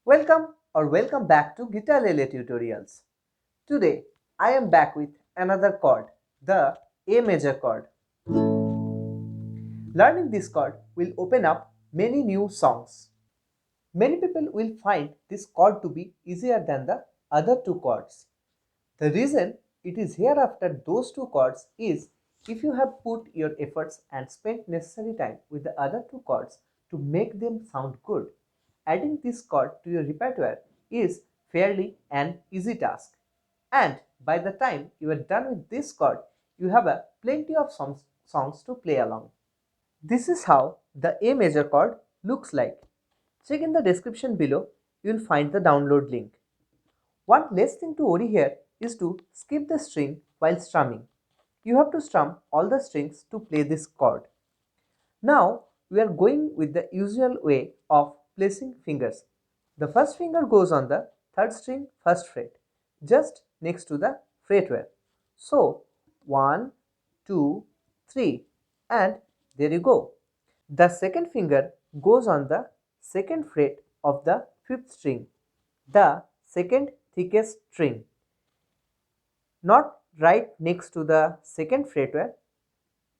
Welcome back to Guitarlele Tutorials. Today I am back with another chord, the A major chord. Learning this chord will open up many new songs. Many people will find this chord to be easier than the other two chords. The reason it is here after those two chords is if you have put your efforts and spent necessary time with the other two chords to make them sound good, adding this chord to your repertoire is fairly an easy task. And by the time you are done with this chord, you have a plenty of songs to play along. This is how the A major chord looks like. Check in the description below, you will find the download link. One less thing to worry here is to skip the string while strumming. You have to strum all the strings to play this chord. Now we are going with the usual way of placing fingers. The first finger goes on the third string first fret, just next to the fretware. So 1, 2, 3 and there you go. The second finger goes on the second fret of the fifth string, the second thickest string, not right next to the second fretware,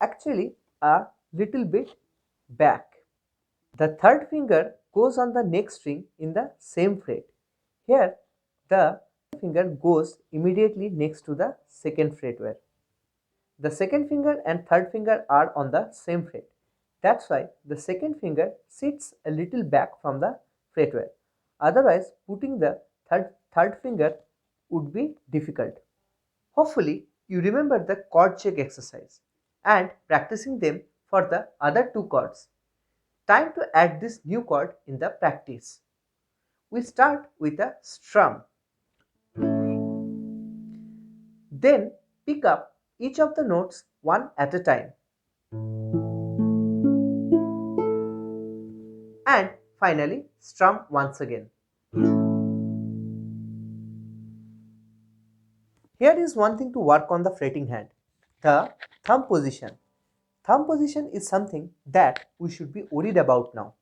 actually a little bit back. The third finger goes on the next string in the same fret. Here the finger goes immediately next to the second fretware. The second finger and third finger are on the same fret. That's why the second finger sits a little back from the fretware. Otherwise, putting the third finger would be difficult. Hopefully, you remember the chord check exercise and practicing them for the other two chords. Time to add this new chord in the practice. We start with a strum. Then pick up each of the notes one at a time. And finally strum once again. Here is one thing to work on the fretting hand, the thumb position. Thumb position is something that we should be worried about now.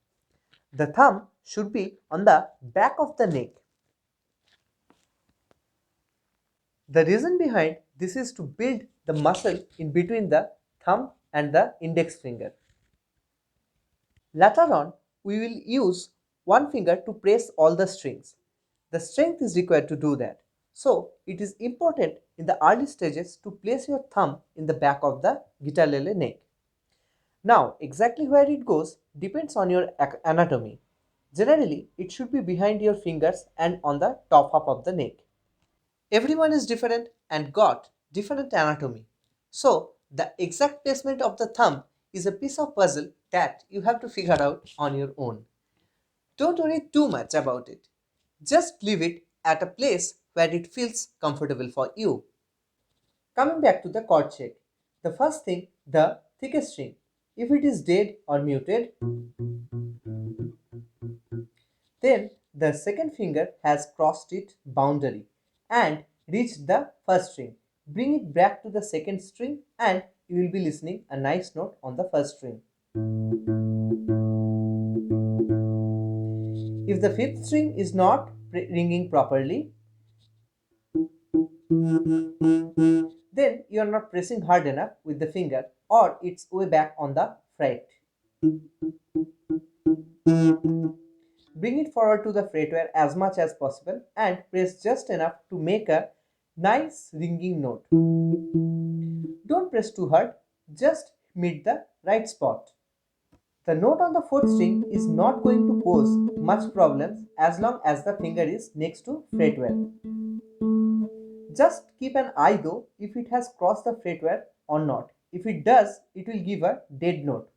The thumb should be on the back of the neck. The reason behind this is to build the muscle in between the thumb and the index finger. Later on, we will use one finger to press all the strings. The strength is required to do that. So, it is important in the early stages to place your thumb in the back of the guitarlele neck. Now, exactly where it goes depends on your anatomy. Generally, it should be behind your fingers and on the top half of the neck. Everyone is different and got different anatomy. So, the exact placement of the thumb is a piece of puzzle that you have to figure out on your own. Don't worry too much about it. Just leave it at a place where it feels comfortable for you. Coming back to the chord check. The first thing, the thickest string. If it is dead or muted, then the second finger has crossed its boundary and reached the first string. Bring it back to the second string and you will be listening a nice note on the first string. If the fifth string is not ringing properly, then you are not pressing hard enough with the finger or it's way back on the fret. Bring it forward to the fretware as much as possible and press just enough to make a nice ringing note. Don't press too hard, just meet the right spot. The note on the fourth string is not going to pose much problems as long as the finger is next to fretware. Just keep an eye though if it has crossed the fretware or not. If it does, it will give a dead note.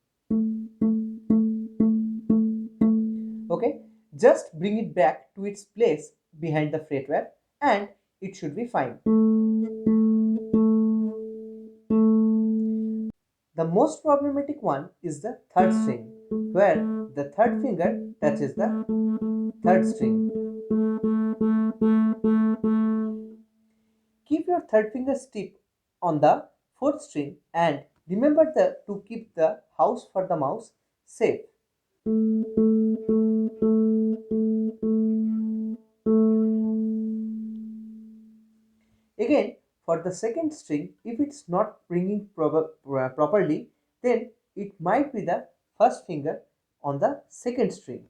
Okay, just bring it back to its place behind the fretware and it should be fine. The most problematic one is the third string, where the third finger touches the third string. Keep your third finger tip on the fourth string and remember to keep the house for the mouse safe. for the second string, if it's not ringing properly, then it might be the first finger on the second string.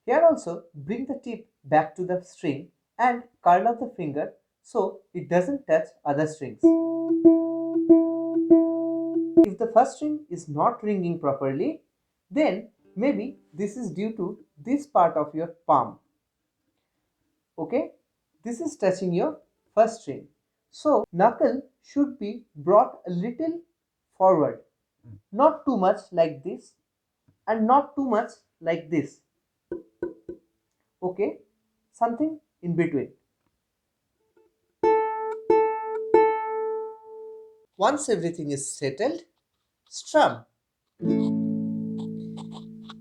Here also, bring the tip back to the string and curl up the finger so it doesn't touch other strings. If the first string is not ringing properly, then maybe this is due to this part of your palm. Okay, this is touching your first string. So knuckle should be brought a little forward, not too much like this and not too much like this. Okay, something in between. Once everything is settled, strum.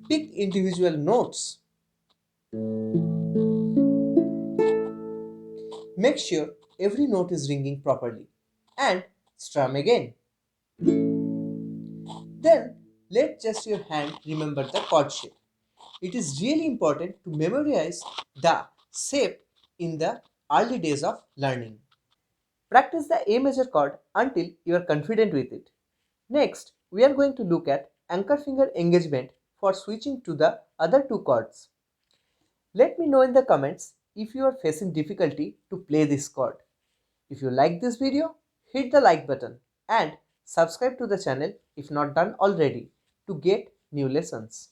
Pick individual notes. Make sure every note is ringing properly and strum again. Then let just your hand remember the chord shape. It is really important to memorize the shape in the early days of learning. Practice the A major chord until you are confident with it. Next, we are going to look at anchor finger engagement for switching to the other two chords. Let me know in the comments if you are facing difficulty to play this chord. If you like this video, hit the like button and subscribe to the channel if not done already to get new lessons.